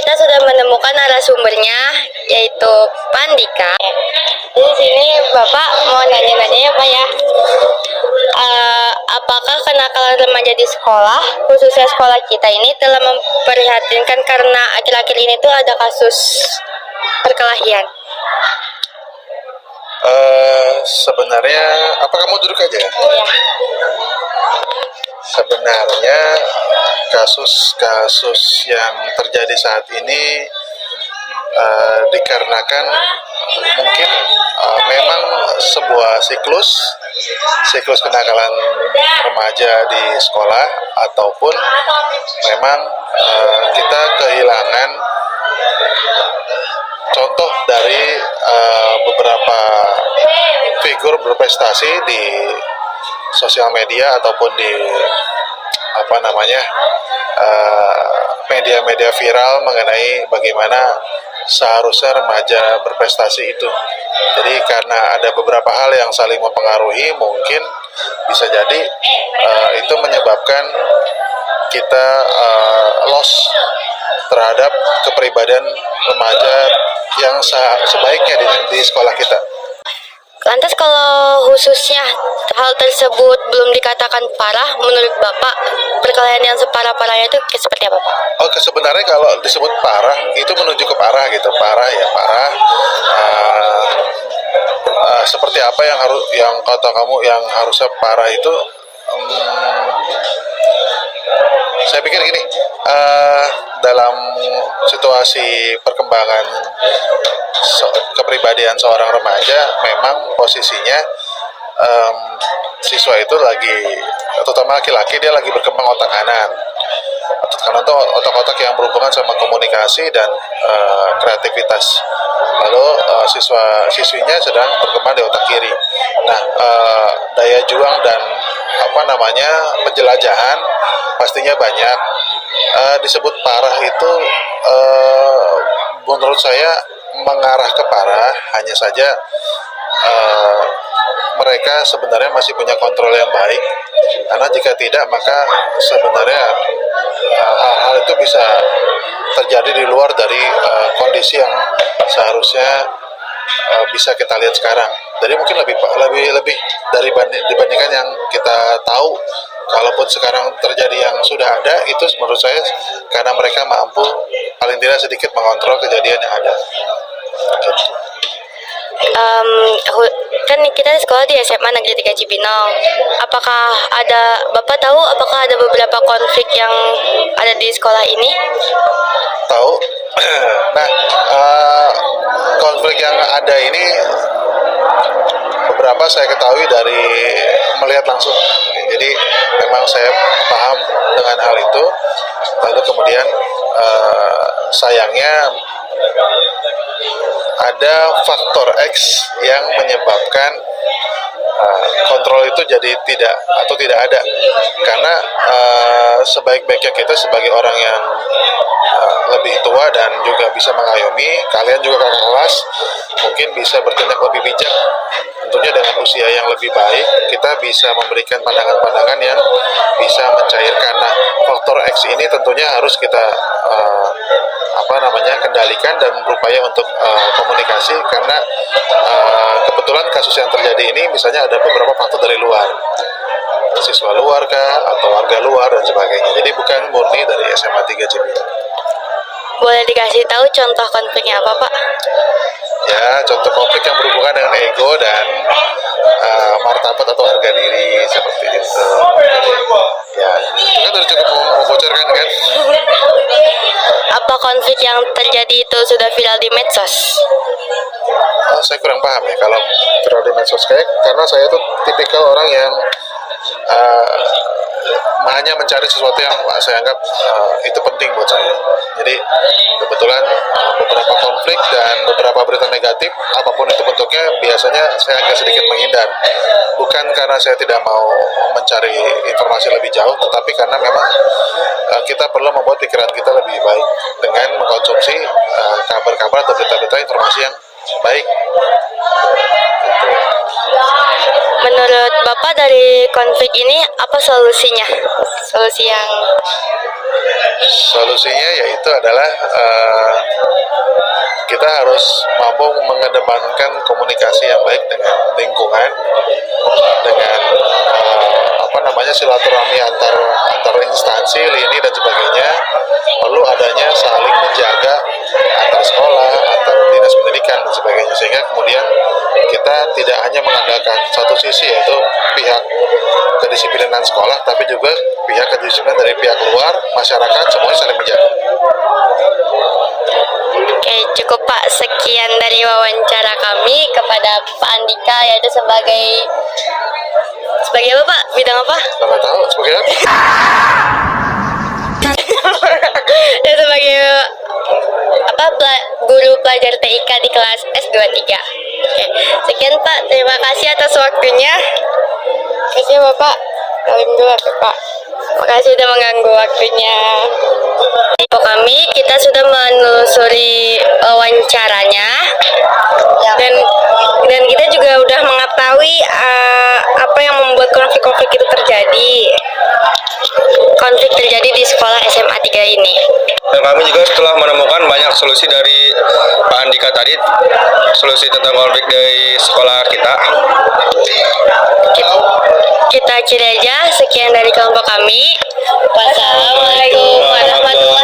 kita sudah menemukan narasumbernya, yaitu Pandika. Di sini Bapak mau nanya-nanya ya Pak ya. Apakah kenakalan remaja di sekolah, khususnya sekolah kita ini, telah memprihatinkan karena akhir-akhir ini tuh ada kasus perkelahian? Sebenarnya, apa kamu duduk aja? Iya. Sebenarnya kasus-kasus yang terjadi saat ini dikarenakan mungkin memang sebuah siklus kenakalan remaja di sekolah, ataupun memang kita kehilangan contoh dari beberapa figur berprestasi di sosial media ataupun di media-media viral mengenai bagaimana seharusnya remaja berprestasi itu. Jadi karena ada beberapa hal yang saling mempengaruhi, mungkin bisa jadi itu menyebabkan kita loss terhadap kepribadian remaja yang sebaiknya di sekolah kita. Lantas kalau khususnya hal tersebut belum dikatakan parah, menurut Bapak perkelahian yang separah-parahnya itu seperti apa Pak? Sebenarnya kalau disebut parah itu menuju ke parah gitu, parah. Seperti apa yang kata kamu yang harusnya parah itu? Saya pikir gini, dalam situasi perkembangan kepribadian seorang remaja, memang posisinya siswa itu terutama laki-laki, dia lagi berkembang otak kanan. Otak kanan itu otak-otak yang berhubungan sama komunikasi dan kreativitas. Lalu siswinya sedang berkembang di otak kiri. Nah, daya juang dan penjelajahan pastinya banyak. Disebut parah itu menurut saya mengarah ke parah, hanya saja mereka sebenarnya masih punya kontrol yang baik, karena jika tidak maka sebenarnya hal-hal itu bisa terjadi di luar dari kondisi yang seharusnya bisa kita lihat sekarang. Jadi mungkin lebih dibandingkan yang kita tahu. Kalaupun sekarang terjadi yang sudah ada, itu menurut saya karena mereka mampu paling tidak sedikit mengontrol kejadian yang ada. Gitu. Kan kita sekolah di SMA Negeri 3 Cibinong. Apakah Bapak tahu apakah ada beberapa konflik yang ada di sekolah ini? Tahu. Nah, konflik yang ada ini beberapa saya ketahui dari melihat langsung. Jadi memang saya paham dengan hal itu. Lalu kemudian sayangnya ada faktor X yang menyebabkan kontrol itu jadi tidak ada, karena sebaik-baiknya kita sebagai orang yang lebih tua dan juga bisa mengayomi, kalian juga kakak kelas mungkin bisa bertindak lebih bijak. Tentunya dengan usia yang lebih baik kita bisa memberikan pandangan-pandangan yang bisa mencairkan. Nah, faktor X ini tentunya harus kita kendalikan dan berupaya untuk komunikasi, karena kebetulan kasus yang terjadi ini misalnya ada beberapa faktor dari luar, siswa luar kah atau warga luar dan sebagainya. Jadi bukan murni dari SMA 3 Cibinong. Boleh dikasih tahu contoh konfliknya apa Pak? Ya, contoh konflik yang berhubungan dengan ego dan martabat atau harga diri seperti itu. Ya, itu kan sudah cukup membocorkan kan? Apa konflik yang terjadi itu sudah viral di medsos? Saya kurang paham ya kalau viral di medsos, karena saya tuh tipikal orang yang hanya mencari sesuatu yang saya anggap itu penting buat saya. Jadi kebetulan beberapa konflik dan beberapa berita negatif, apapun itu bentuknya, biasanya saya agak sedikit menghindar. Bukan karena saya tidak mau mencari informasi lebih jauh, tetapi karena memang kita perlu membuat pikiran kita lebih baik dengan mengkonsumsi kabar-kabar atau berita-berita informasi yang baik. Gitu. Menurut Bapak dari konflik ini apa solusinya? Solusi yang Solusinya yaitu adalah kita harus mampu mengedepankan komunikasi yang baik dengan lingkungan, dengan silaturahmi antar instansi, lini dan sebagainya. Perlu adanya saling menjaga antar sekolah, antar dinas pendidikan dan sebagainya, sehingga kemudian kita tidak hanya mengandalkan satu sisi yaitu pihak kedisiplinan sekolah, tapi juga pihak kedisiplinan dari pihak luar, masyarakat, semuanya saling menjaga. Oke, cukup Pak. Sekian dari wawancara kami kepada Pak Andika, yaitu sebagai apa Pak? Bidang apa? Nggak tahu sebagai apa? Ya sebagai guru pelajar TIK di kelas S23. Oke, sekian Pak. Terima kasih atas waktunya. Terima kasih Bapak. Salim dulu Pak. Makasih sudah mengganggu waktunya. Kami kita sudah menelusuri wawancaranya dan kita juga udah mengetahui apa yang membuat konflik-konflik itu terjadi. Konflik terjadi di sekolah SMA 3 ini. Dan kami juga setelah menemukan banyak solusi dari Pak Andika tadi, solusi tentang konflik dari sekolah kita. Kita akhiri aja. Sekian dari kelompok kami. Wassalamualaikum warahmatullahi